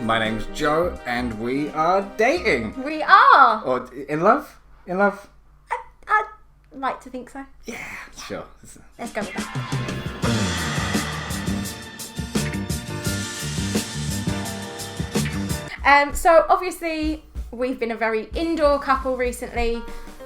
My name's Joe, and we are dating. We are. Or in love? In love? I'd like to think so. Yeah, sure. Let's go with that. So obviously we've been a very indoor couple recently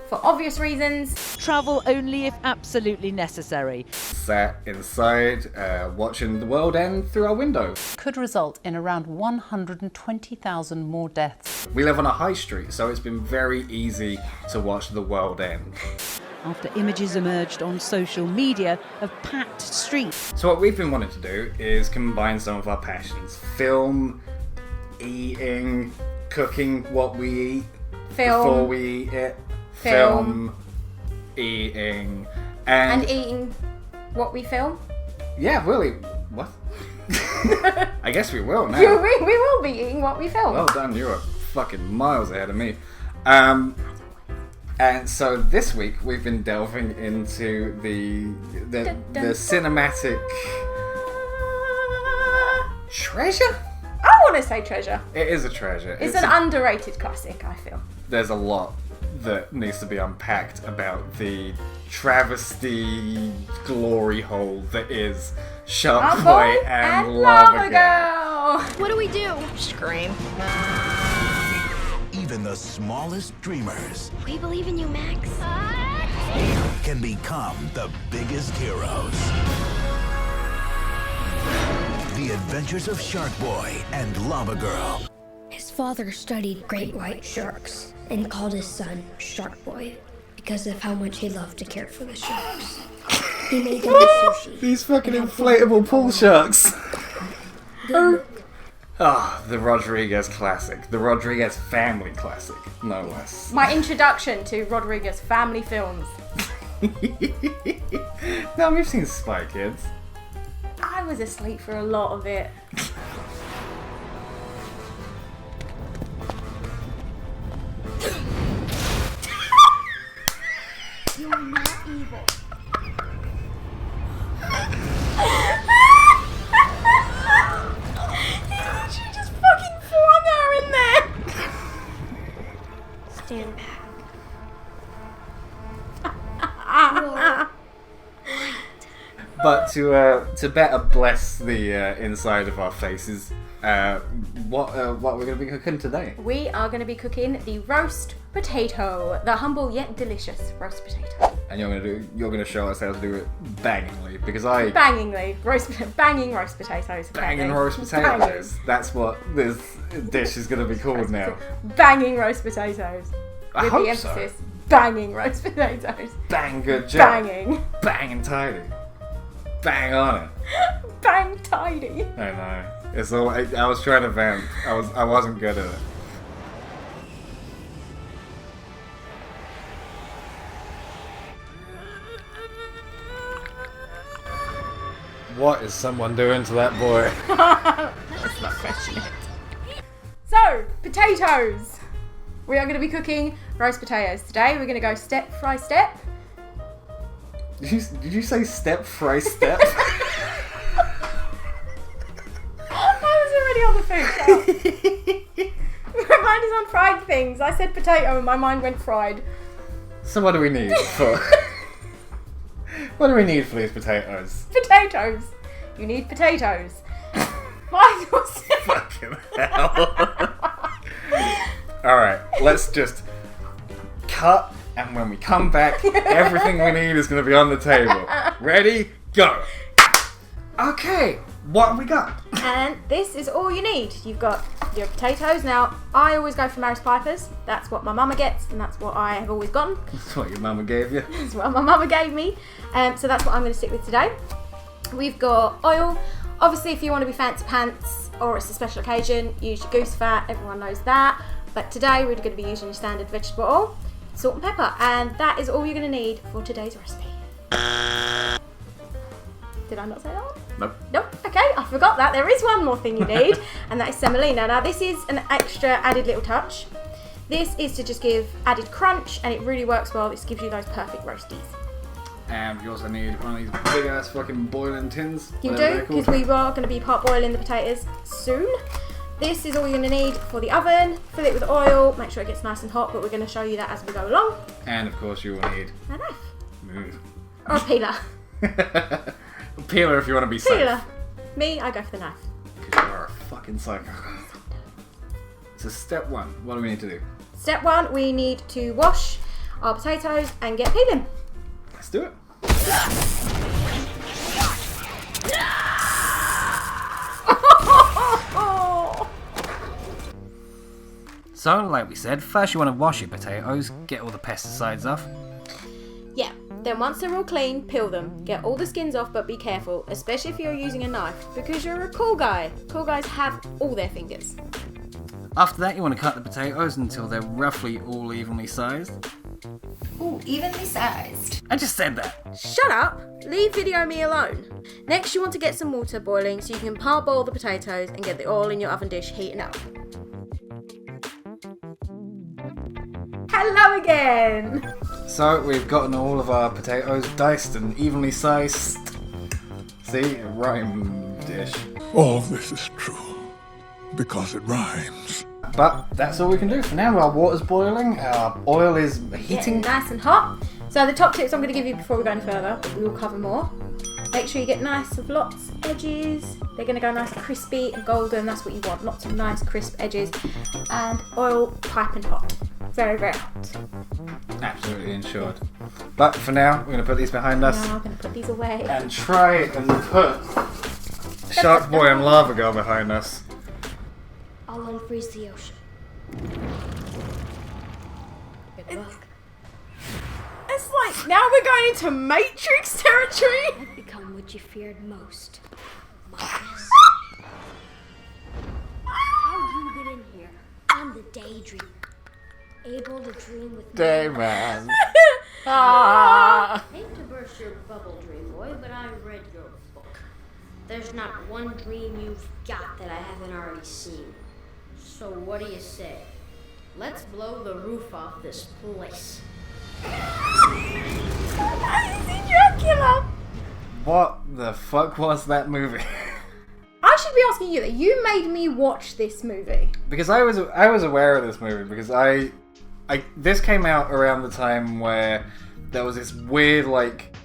for obvious reasons. Travel only if absolutely necessary. Sat inside, watching the world end through our window. Could result in around 120,000 more deaths. We live on a high street, so it's been very easy to watch the world end. After images emerged on social media of packed streets. So what we've been wanting to do is combine some of our passions. Film, eating, cooking what we eat before we eat it. Film, eating, and eating what we film. Yeah, really. What? I guess we will now. We will be eating what we film. Well done, you're fucking miles ahead of me. And so this week we've been delving into the cinematic treasure. I want to say treasure. It is a treasure. It's an underrated classic, I feel. There's a lot that needs to be unpacked about the travesty glory hole that is Sharkboy and Lavagirl. What do we do? Scream. Even the smallest dreamers We believe in you, Max. can become the biggest heroes. The Adventures of Sharkboy and Lavagirl. His father studied great white sharks and called his son Sharkboy because of how much he loved to care for the sharks. He made them sushi. These fucking inflatable pool sharks. The Rodriguez classic. The Rodriguez family classic, no less. My introduction to Rodriguez family films. Now we've seen Spy Kids. I was asleep for a lot of it. You're not evil. She just fucking flung her in there. Stand back. But to better bless the inside of our faces, what we're going to be cooking today? We are going to be cooking the roast potato, the humble yet delicious roast potato. And you're going to show us how to do it bangingly, because banging roast potatoes. Banging roast potatoes. That's what this dish is going to be called now. Banging roast potatoes. I With hope the emphasis, so. Banging roast potatoes. Bang good job. Banging. Banging tidy. Bang on it. Bang tidy. I know. It's all. I was trying to vamp. I wasn't good at it. What is someone doing to that boy? Let's not question it. So, potatoes. We are going to be cooking roast potatoes today. We're going to go step by step. Did you say step fry step? I was already on the food trail. My mind is on fried things. I said potato and my mind went fried. So what do we need for? What do we need for these potatoes? Potatoes. You need potatoes. Michael said. Fucking hell. Alright, let's just cut, and when we come back, everything we need is going to be on the table. Ready? Go! Okay, what have we got? And this is all you need. You've got your potatoes. Now, I always go for Maris Pipers. That's what my mama gets, and that's what I have always gotten. That's what your mama gave you. That's what my mama gave me. So that's what I'm going to stick with today. We've got oil. Obviously, if you want to be fancy pants or it's a special occasion, use your goose fat. Everyone knows that. But today we're going to be using your standard vegetable oil, salt and pepper, and that is all you're going to need for today's recipe. Did I not say that one? Nope. Nope. Okay, I forgot that. There is one more thing you need, and that is semolina. Now, this is an extra added little touch. This is to just give added crunch, and it really works well. This gives you those perfect roasties. And you also need one of these big ass fucking boiling tins. You do, because we are going to be part boiling the potatoes soon. This is all you're going to need for the oven. Fill it with oil, make sure it gets nice and hot, but we're going to show you that as we go along. And of course you will need A knife. Move. Or a peeler. Peeler if you want to be Peeler. safe. Me, I go for the knife. Because you are a fucking psycho. So step one, what do we need to do? Step one, we need to wash our potatoes and get peeling. Let's do it. So, like we said, first you want to wash your potatoes, get all the pesticides off. Yeah, then once they're all clean, peel them. Get all the skins off, but be careful, especially if you're using a knife, because you're a cool guy. Cool guys have all their fingers. After that, you want to cut the potatoes until they're roughly all evenly sized. Ooh, evenly sized. I just said that. Shut up! Leave video me alone. Next, you want to get some water boiling so you can parboil the potatoes and get the oil in your oven dish heating up. Hello again! So, we've gotten all of our potatoes diced and evenly sized. See? A rhyme-ish. All this is true because it rhymes. But that's all we can do for now. Our water's boiling, our oil is heating. Getting nice and hot. So the top tips I'm going to give you before we go any further, we will cover more. Make sure you get nice with lots of edges. They're going to go nice and crispy and golden. That's what you want. Lots of nice crisp edges. And oil piping hot. Very, very hot. Absolutely ensured. But for now, we're going to put these behind us. Now I'm going to put these away. And try and put Sharkboy and Lavagirl behind us. I'll unfreeze the ocean. Good luck. It's like, now we're going into Matrix territory. I've become what you feared most. Marcus. How'd you get in here? I'm the daydreamer. Able to dream with Dayman. Hate to burst your bubble, dream boy, but I read your book. There's not one dream you've got that I haven't already seen. So what do you say? Let's blow the roof off this place. Dracula. What the fuck was that movie? I should be asking you that. You made me watch this movie. Because I was aware of this movie because this came out around the time where there was this weird like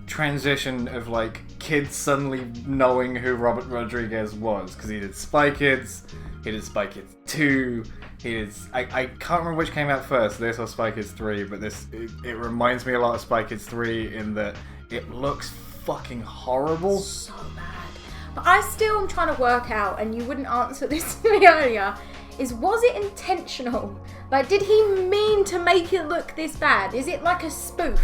transition of like kids suddenly knowing who Robert Rodriguez was because he did Spy Kids, he did Spy Kids 2, he did I can't remember which came out first, this or Spy Kids 3, but it reminds me a lot of Spy Kids 3 in that it looks fucking horrible. So bad. But I still am trying to work out, and you wouldn't answer this to me earlier, was it intentional? Like, did he mean to make it look this bad? Is it like a spoof?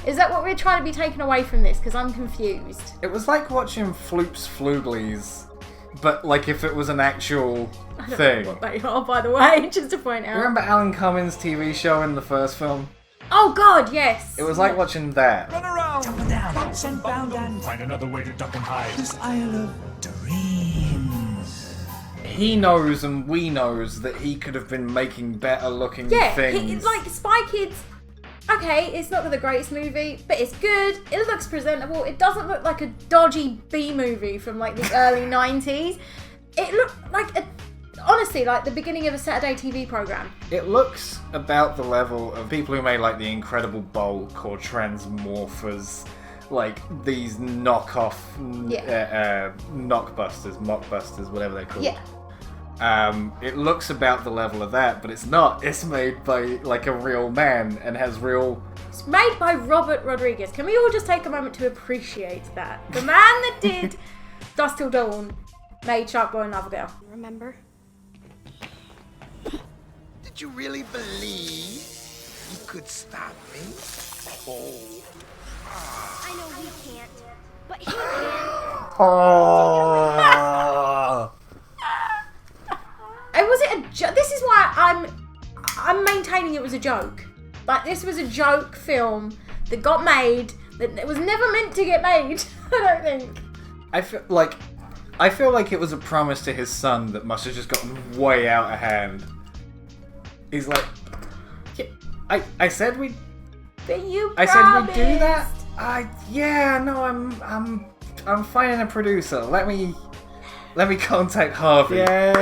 Is that what we're trying to be taken away from this? Because I'm confused. It was like watching Floop's Fluglies, but like if it was an actual thing. What they are, by the way, just to point out. Remember Alan Cummings' TV show in the first film? Oh God, yes. It was like watching that. Run around, jump and down, bounce and bound and find another way to duck and hide. This isle of dreams. He knows and we knows that he could have been making better looking things. Like Spy Kids. Okay, it's not the greatest movie, but it's good. It looks presentable. It doesn't look like a dodgy B movie from like the early 90s. It looked like honestly, like the beginning of a Saturday TV program. It looks about the level of people who made like the Incredible Bulk or Transmorphers, like these knockoff mockbusters, whatever they're called. Yeah. It looks about the level of that, but it's not. It's made by like a real man and has real... It's made by Robert Rodriguez. Can we all just take a moment to appreciate that? The man that did Dusk Till Dawn made Sharkboy and Lavagirl. Remember? Did you really believe you could stop me? I know we can't, but he can. Oh. Was it a joke? This is why I'm maintaining it was a joke. Like, this was a joke film that got made, that it was never meant to get made, I don't think. I feel like it was a promise to his son that must have just gotten way out of hand. He's like, yeah, I said we'd... But you I promised. said we'd do that? Yeah, no, I'm finding a producer. Let me contact Harvey. Yeah.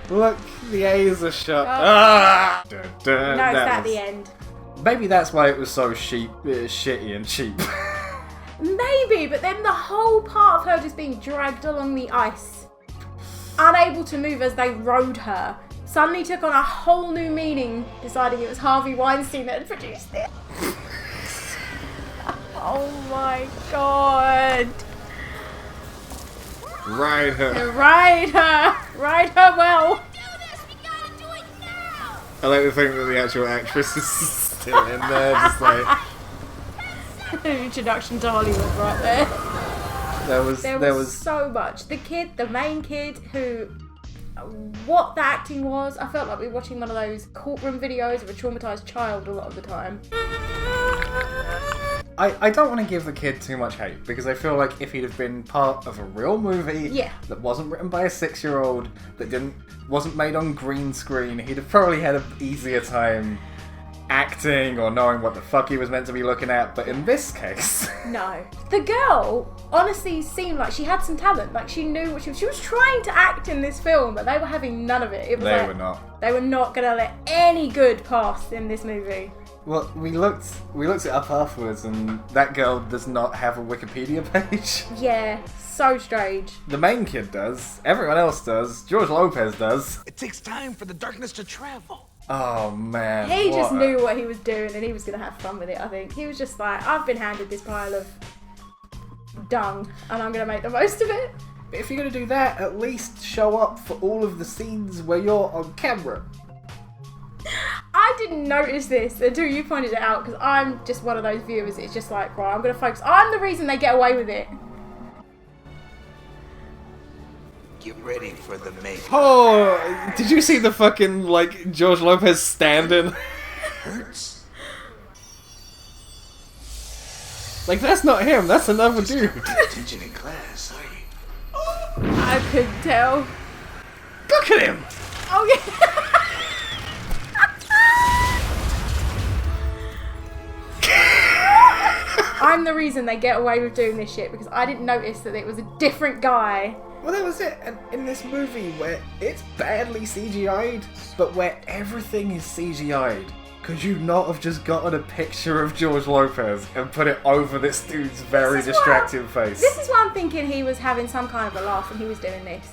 Look, the A's are shut. Oh. Ah! No, it's at the end. Maybe that's why it was so shitty and cheap. Maybe, but then the whole part of her just being dragged along the ice, unable to move as they rode her, suddenly took on a whole new meaning, deciding it was Harvey Weinstein that had produced it. Oh my god. Ride her. Ride her. Ride her well. I like to think that the actual actress is still in there, just like... Introduction to Hollywood right there. There was so much. The main kid, who... What the acting was, I felt like we were watching one of those courtroom videos of a traumatised child a lot of the time. I don't want to give the kid too much hate, because I feel like if he'd have been part of a real movie that wasn't written by a 6-year-old, that wasn't made on green screen, he'd have probably had an easier time acting or knowing what the fuck he was meant to be looking at. But in this case... No. The girl honestly seemed like she had some talent. Like, she knew what she was trying to act in this film, but they were having none of it. They were not. They were not going to let any good pass in this movie. Well, we looked it up afterwards, and that girl does not have a Wikipedia page. Yeah, so strange. The main kid does. Everyone else does. George Lopez does. It takes time for the darkness to travel. Oh, man. He just knew what he was doing, and he was going to have fun with it, I think. He was just like, I've been handed this pile of dung, and I'm going to make the most of it. But if you're going to do that, at least show up for all of the scenes where you're on camera. I didn't notice this until you pointed it out, because I'm just one of those viewers. It's just like, right, I'm going to focus. I'm the reason they get away with it. Get ready for the make. Oh, did you see the fucking, like, George Lopez stand-in? Hurts. Like, that's not him, that's another dude. Attention in class, are you? I could tell. Look at him! Oh, yeah. I'm the reason they get away with doing this shit, because I didn't notice that it was a different guy. Well, that was it. And in this movie where it's badly CGI'd, but where everything is CGI'd, could you not have just gotten a picture of George Lopez and put it over this dude's very distracted face? This is why I'm thinking he was having some kind of a laugh when he was doing this.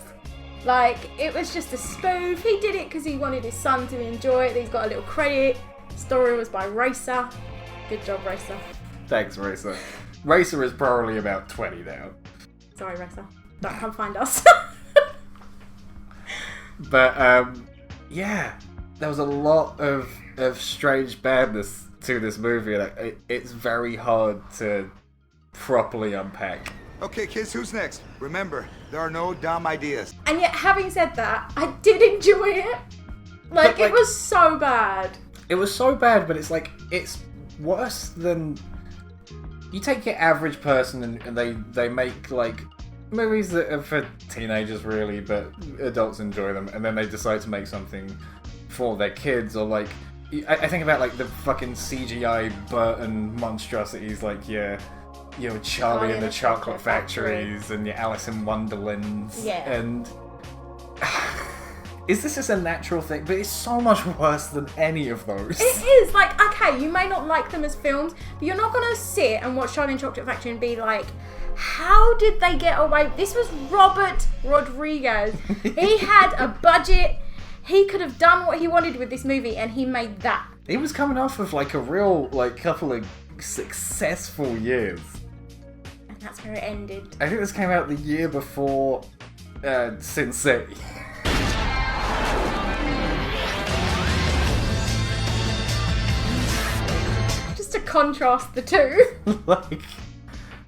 Like, it was just a spoof. He did it because he wanted his son to enjoy it. He's got a little credit. Story was by Racer. Good job, Racer. Thanks, Racer. Racer is probably about 20 now. Sorry, Racer. Don't come find us. But, yeah. There was a lot of strange badness to this movie. Like, it's very hard to properly unpack. Okay, kids, who's next? Remember, there are no dumb ideas. And yet, having said that, I did enjoy it. Like, it was so bad. It was so bad, but it's like, it's worse than... You take your average person and they make, like, movies that are for teenagers, really, but adults enjoy them, and then they decide to make something for their kids, or, like... I think about, like, the fucking CGI Burton monstrosities, like, your Charlie and the Chocolate Factories and your Alice in Wonderlands. Yeah. And is this just a natural thing? But it's so much worse than any of those. It is. Like, okay, you may not like them as films, but you're not going to sit and watch Charlie and the Chocolate Factory and be like, how did they get away? This was Robert Rodriguez. He had a budget. He could have done what he wanted with this movie, and he made that. He was coming off of, like, a real, like, couple of successful years. And that's where it ended. I think this came out the year before Sin City. Just to contrast the two. Like,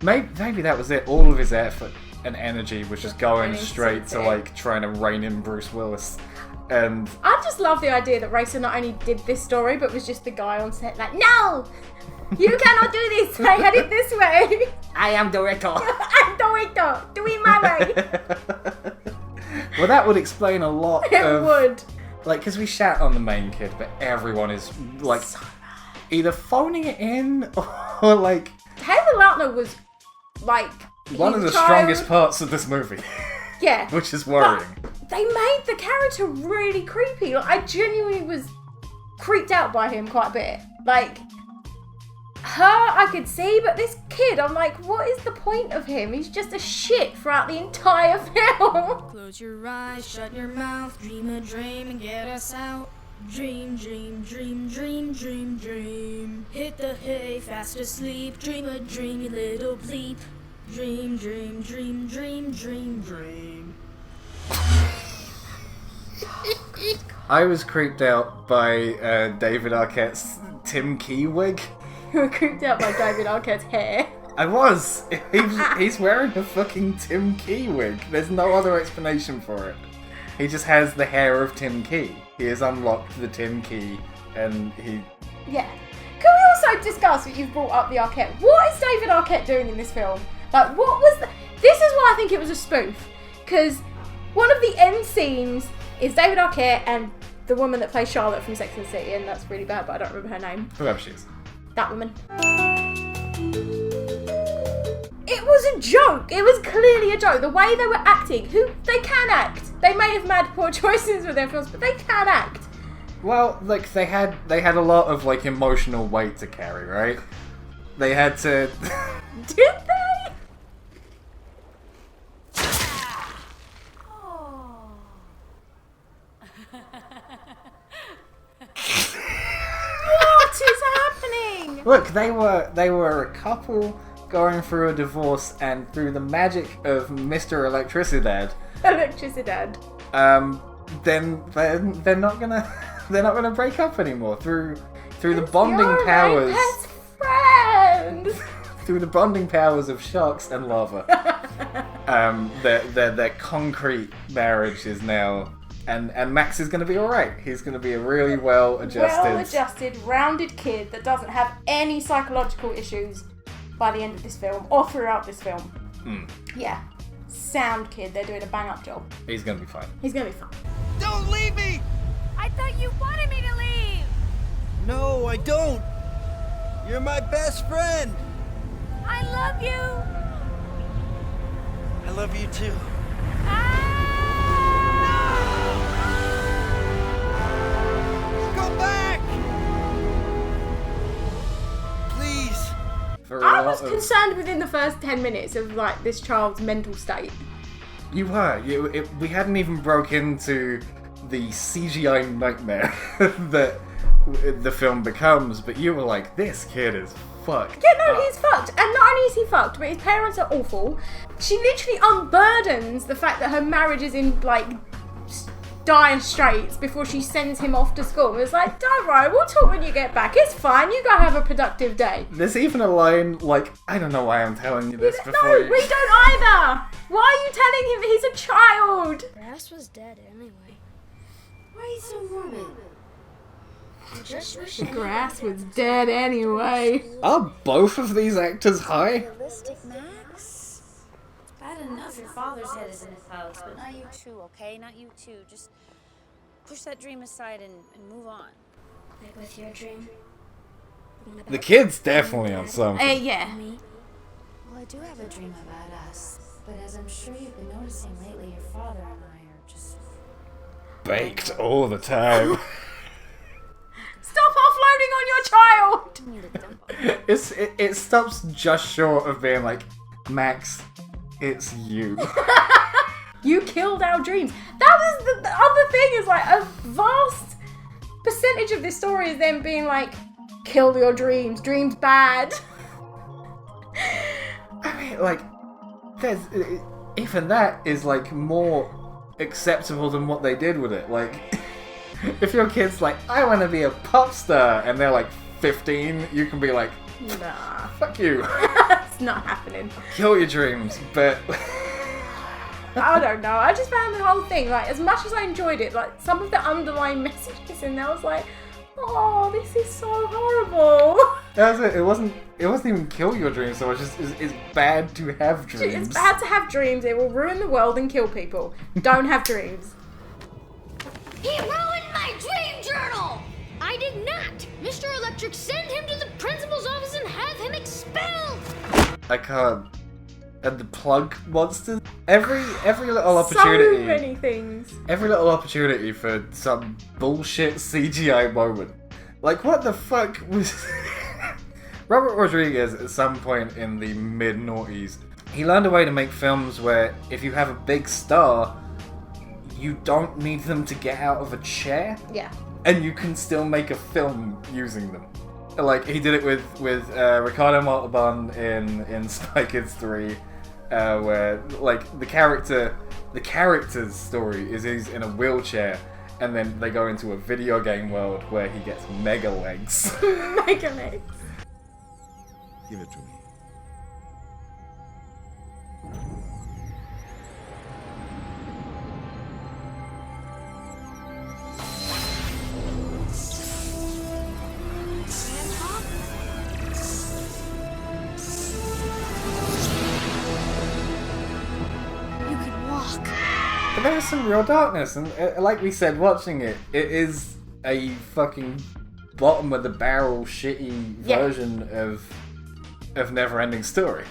maybe that was it. All of his effort and energy was just going straight to, it. like, trying to rein in Bruce Willis. And I just love the idea that Racer not only did this story, but was just the guy on set like, no! You cannot do this! I had it this way! I am director! I'm director! Do it my way! Well, that would explain a lot It would. Like, because we shat on the main kid, but everyone is, like, either phoning it in, or, like... Taylor Lautner was, like... one of the strongest parts of this movie. Yeah. Which is worrying. But they made the character really creepy. Like, I genuinely was creeped out by him quite a bit. Like, her I could see, but this kid, I'm like, what is the point of him? He's just a shit throughout the entire film. Close your eyes, shut your mouth, dream a dream and get us out. Dream, dream, dream, dream, dream, dream. Hit the hay, fast asleep, dream a dream, you little bleep. Dream, dream, dream, dream, dream, dream. I was creeped out by David Arquette's Tim Key wig. You were creeped out by David Arquette's hair. I was! He's wearing a fucking Tim Key wig. There's no other explanation for it. He just has the hair of Tim Key. He has unlocked the Tim Key, and he... Yeah. Can we also discuss what you've brought up, the Arquette? What is David Arquette doing in this film? Like, what was the... This is why I think it was a spoof. Because one of the end scenes is David Arquette and the woman that plays Charlotte from Sex and the City, and that's really bad, but I don't remember her name. Whoever she is. That woman. It was a joke. It was clearly a joke. The way they were acting, they can act. They may have made poor choices with their films, but they can act. Well, like, they had a lot of, like, emotional weight to carry, right? They had to... Did they? What is happening? Look, they were a couple going through a divorce, and through the magic of Mr. Electricidad, then they're not gonna break up anymore through the bonding powers. Best friend. Through the bonding powers of sharks and lava. Their concrete marriage is now. And Max is going to be alright. He's going to be a really well-adjusted, rounded kid that doesn't have any psychological issues by the end of this film, or throughout this film. Yeah. Sound kid. They're doing a bang-up job. He's going to be fine. He's going to be fine. Don't leave me! I thought you wanted me to leave! No, I don't! You're my best friend! I love you! I love you too. Go back! Please! I was concerned within the first 10 minutes of, like, this child's mental state. You were. We hadn't even broke into the CGI nightmare that the film becomes, but you were like, this kid is fucked. Yeah, no, he's fucked. And not only is he fucked, but his parents are awful. She literally unburdens the fact that her marriage is in, like, dire straits before she sends him off to school. It's like, don't worry, we'll talk when you get back. It's fine, you go have a productive day. There's even a line, like, I don't know why I'm telling you this before No, we don't either! Why are you telling him that he's a child? Grass was dead anyway. Why are you so morbid? The grass was dead anyway. Are both of these actors high? Realistic, Max. It's bad enough your father's head is in his house, but Not you too, okay? Not you too. Just push that dream aside and move on. Like with your dream. The kid's definitely on something. Yeah. Well, I do have a dream about us. But as I'm sure you've been noticing lately, your father and I are just... Baked all the time. Stop offloading on your child! It stops just short of being like, Max, it's you. You killed our dreams. That was the other thing, is like a vast percentage of this story is them being like, kill your dreams, dreams bad. I mean, like, there's even that is like more acceptable than what they did with it. Like, if your kid's like, I want to be a pop star, and they're like 15, you can be like, Nah. fuck you. It's not happening. Kill your dreams, but... I don't know. I just found the whole thing, like, as much as I enjoyed it, like, some of the underlying messages in there, I was like, oh, this is so horrible. That's it. It wasn't even kill your dreams so much. It's bad to have dreams. It's bad to have dreams. It will ruin the world and kill people. Don't have dreams. He ruined my dream journal! I did not! Mr. Electric, send him to the principal's office and have him expelled! I can't. And the plug monsters. Every little opportunity. So many things. Every little opportunity for some bullshit CGI moment. Like, what the fuck was... Robert Rodriguez, at some point in the mid-noughties, he learned a way to make films where if you have a big star, you don't need them to get out of a chair. Yeah. And you can still make a film using them. Like, he did it with Ricardo Montalban in Spy Kids 3, where, like, the character's story is he's in a wheelchair, and then they go into a video game world where he gets mega legs. Mega legs. Give it to me. But there is some real darkness, and like we said, watching it is a fucking bottom of the barrel shitty version of Neverending Story.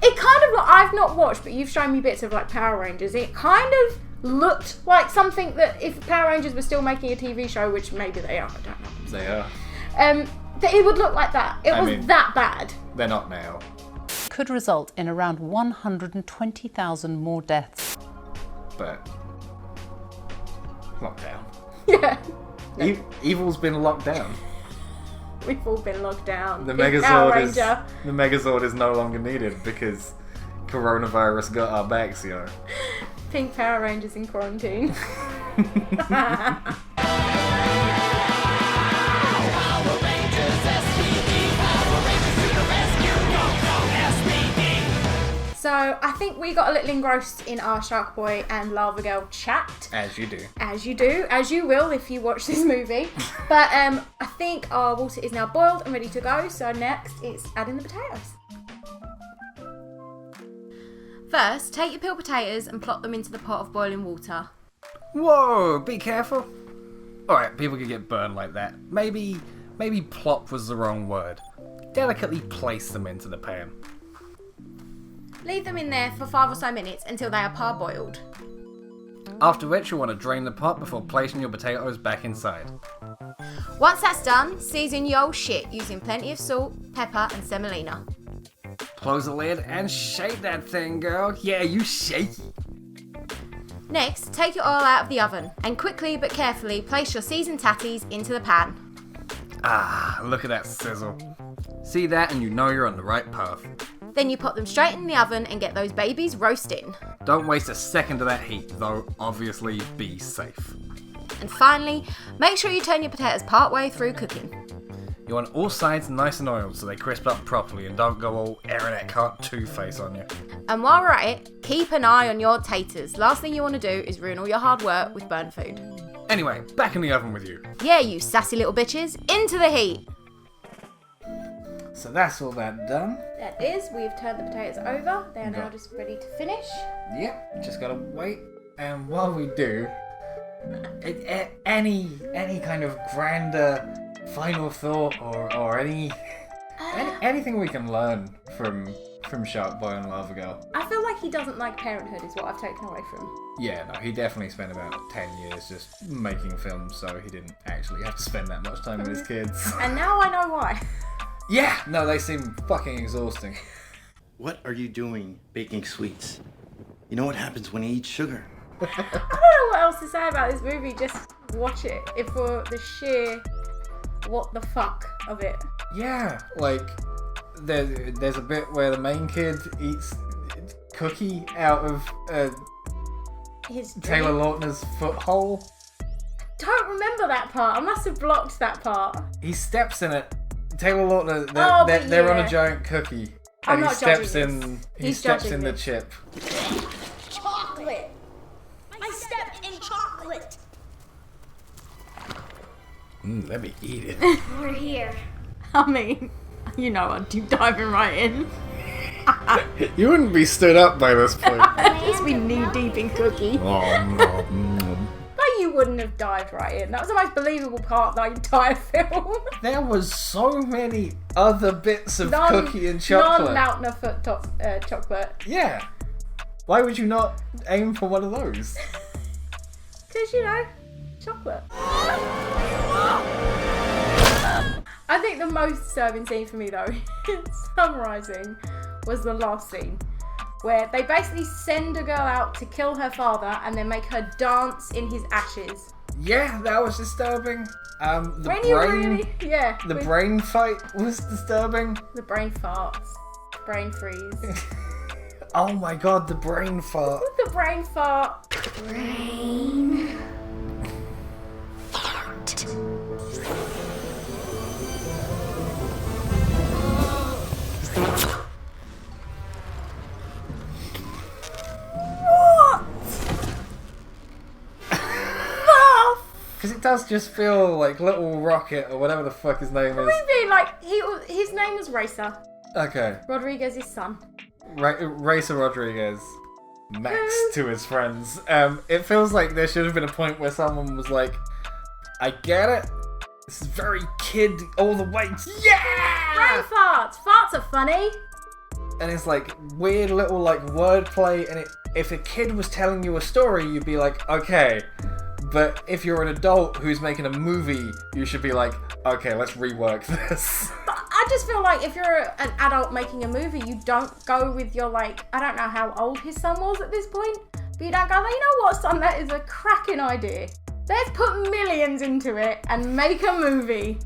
It kind of, like, I've not watched, but you've shown me bits of, like, Power Rangers. It kind of looked like something that if Power Rangers were still making a TV show, which maybe they are, I don't know. They are. That it would look like that. It was that bad. They're not now. Could result in around 120,000 more deaths. But lockdown. Yeah. Evil's been locked down. We've all been locked down. The Megazord is no longer needed because coronavirus got our backs, yo. Pink Power Rangers in quarantine. So, I think we got a little engrossed in our Sharkboy and Lavagirl chat. As you do. As you do. As you will if you watch this movie. But I think our water is now boiled and ready to go. So next, it's adding the potatoes. First, take your peeled potatoes and plop them into the pot of boiling water. Whoa, be careful. Alright, people could get burned like that. Maybe plop was the wrong word. Delicately place them into the pan. Leave them in there for 5 or so minutes until they are parboiled. After which you'll want to drain the pot before placing your potatoes back inside. Once that's done, season your old shit using plenty of salt, pepper and semolina. Close the lid and shake that thing, girl. Yeah, you shake it. Next, take your oil out of the oven and quickly but carefully place your seasoned tatties into the pan. Ah, look at that sizzle. See that and you know you're on the right path. Then you pop them straight in the oven and get those babies roasting. Don't waste a second of that heat, though obviously be safe. And finally, make sure you turn your potatoes part-way through cooking. You want all sides nice and oiled so they crisp up properly and don't go all Aaron Eckhart Two-Face on you. And while we're at it, keep an eye on your taters. Last thing you want to do is ruin all your hard work with burnt food. Anyway, back in the oven with you. Yeah, you sassy little bitches, into the heat. So that's all that done. That is, we've turned the potatoes over. They are now just ready to finish. Yep, just gotta wait. And while we do, any kind of grander final thought or anything we can learn from Sharkboy and Lavagirl? I feel like he doesn't like parenthood is what I've taken away from. Yeah, no, he definitely spent about 10 years just making films, so he didn't actually have to spend that much time with his kids. And now I know why. Yeah, no, they seem fucking exhausting. What are you doing baking sweets? You know what happens when you eat sugar? I don't know what else to say about this movie, just watch it. If for the sheer what the fuck of it. Yeah, like, there's a bit where the main kid eats cookie out of his Taylor Lautner's foothole. Don't remember that part. I must have blocked that part. He steps in it. Taylor Lautner, they're on a giant cookie, I'm And not he steps judging in. this. He He's steps judging in the this. chip. Chocolate! I stepped in chocolate! Let me eat it. We're here. I mean, you know I'm deep diving right in. You wouldn't be stood up by this point. Just be knee deep in cookie. But you wouldn't have dived right in. That was the most believable part of the entire film. There was so many other bits of cookie and chocolate. Non-Mountain foot chocolate. Yeah. Why would you not aim for one of those? Because, chocolate. I think the most disturbing scene for me, though, summarising, was the last scene. Where they basically send a girl out to kill her father and then make her dance in his ashes. Yeah, that was disturbing. The brain fight was disturbing. The brain farts. Brain freeze. Oh my god, the brain fart. The brain fart. Brain fart. Because it does just feel like Little Rocket or whatever the fuck his name is. Maybe his name was Racer. Okay. Rodriguez's son. Racer Rodriguez. Max to his friends. It feels like there should have been a point where someone was like, I get it. This is very kid all the way. Yeah! Brain farts. Farts are funny. And it's like weird little like wordplay. And if a kid was telling you a story, you'd be like, okay. But if you're an adult who's making a movie, you should be like, okay, let's rework this. But I just feel like if you're an adult making a movie, you don't go with your I don't know how old his son was at this point, but you don't go, you know what, son, that is a cracking idea. Let's put millions into it and make a movie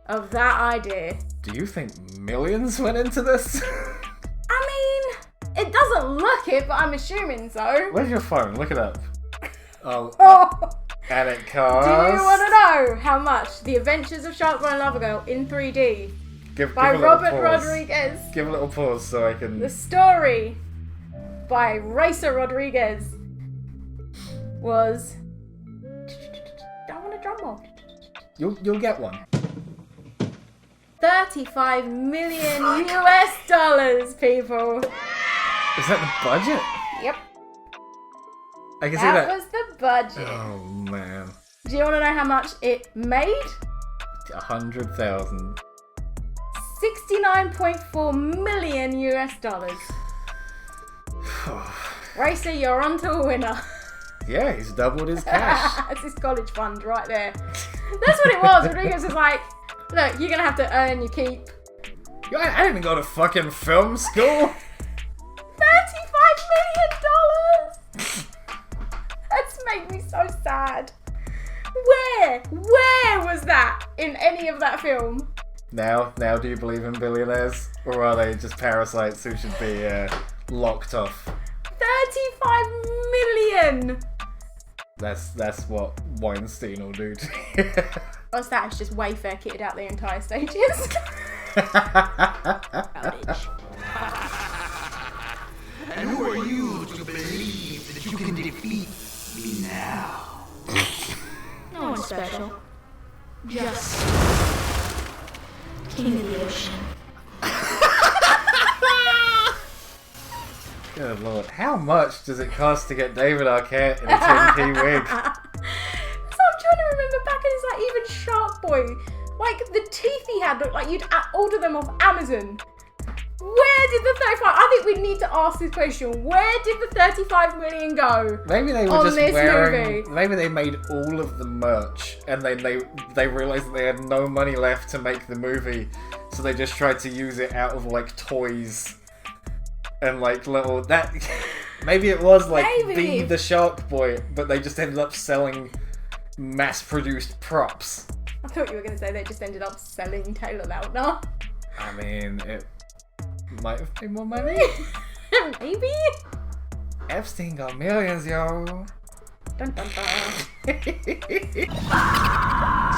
of that idea. Do you think millions went into this? I mean, it doesn't look it, but I'm assuming so. Where's your phone? Look it up. Oh. And it costs... Do you want to know how much The Adventures of Sharkboy Lavagirl in 3D by Robert Rodriguez? Give a little pause so I can... The story by Racer Rodriguez was... Don't want a drum roll. You'll get one. $35 million US, people. Is that the budget? Yep. I can see that. That was the budget. Oh man. Do you want to know how much it made? 100,000. $69.4 million US. Racer, you're on to a winner. Yeah, he's doubled his cash. That's his college fund right there. That's what it was. Rodriguez was like, look, you're going to have to earn your keep. I didn't go to fucking film school. $35 million! That's made me so sad. Where was that in any of that film? Now do you believe in billionaires? Or are they just parasites who should be locked off? 35 million! That's what Weinstein will do to you. What's that? It's just Wayfair kitted out the entire stages. And who are you to believe that you can defeat me now? No one special. Just King of the Ocean. Good lord. How much does it cost to get David Arquette in a 10p wig? So I'm trying to remember back in his even Sharkboy, the teeth he had looked like you'd order them off Amazon. Where did the 35? I think we need to ask this question. Where did the 35 million go? Maybe they were just wearing. Maybe they made all of the merch, and they realized that they had no money left to make the movie, so they just tried to use it out of toys and little that. Maybe it was Be the Sharkboy, but they just ended up selling mass-produced props. I thought you were going to say they just ended up selling Taylor Lautner. I mean, it might have paid more money. Maybe. Epstein got millions, yo. Dun, dun, dun.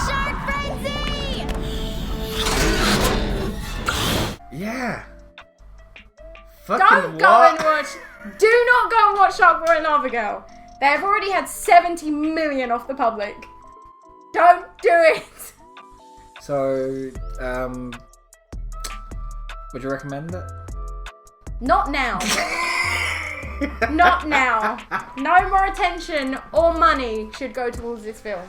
Shark frenzy! Yeah. Don't go and watch. Do not go and watch Sharkboy Lavagirl. They have already had 70 million off the public. Don't do it. So, would you recommend it? Not now. Not now. No more attention or money should go towards this film.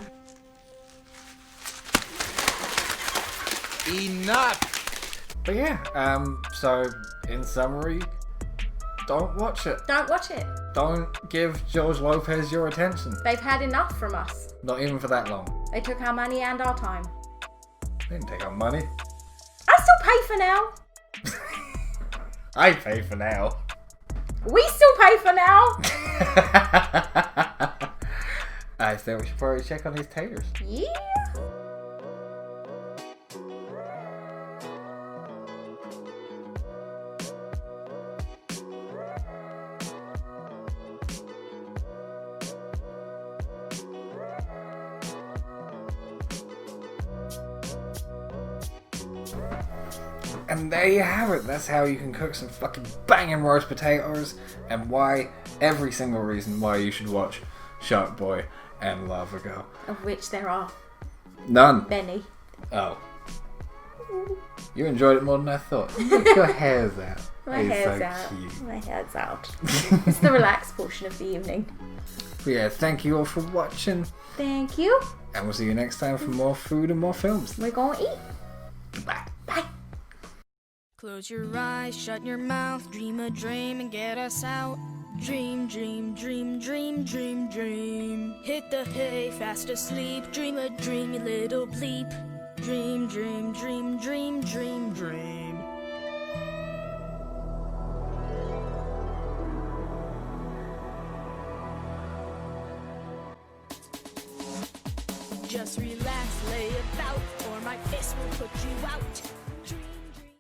Enough! But yeah, so in summary, don't watch it. Don't watch it. Don't give George Lopez your attention. They've had enough from us. Not even for that long. They took our money and our time. They didn't take our money. I still pay for now. I pay for now. We still pay for now. I think we should probably check on his taters. Yeah. And there you have it. That's how you can cook some fucking banging roast potatoes, and why every single reason why you should watch Sharkboy and Lavagirl. Of which there are none. Many. Oh. You enjoyed it more than I thought. Your hair's out. My hair's so out. Cute. My hair's out. It's the relaxed portion of the evening. But yeah, thank you all for watching. Thank you. And we'll see you next time for more food and more films. We're gonna eat. Goodbye. Bye. Close your eyes, shut your mouth, dream a dream and get us out. Dream, dream, dream, dream, dream, dream. Hit the hay, fast asleep, dream a dream, you little bleep. Dream, dream, dream, dream, dream, dream. Just relax, lay about, or my fist will put you out.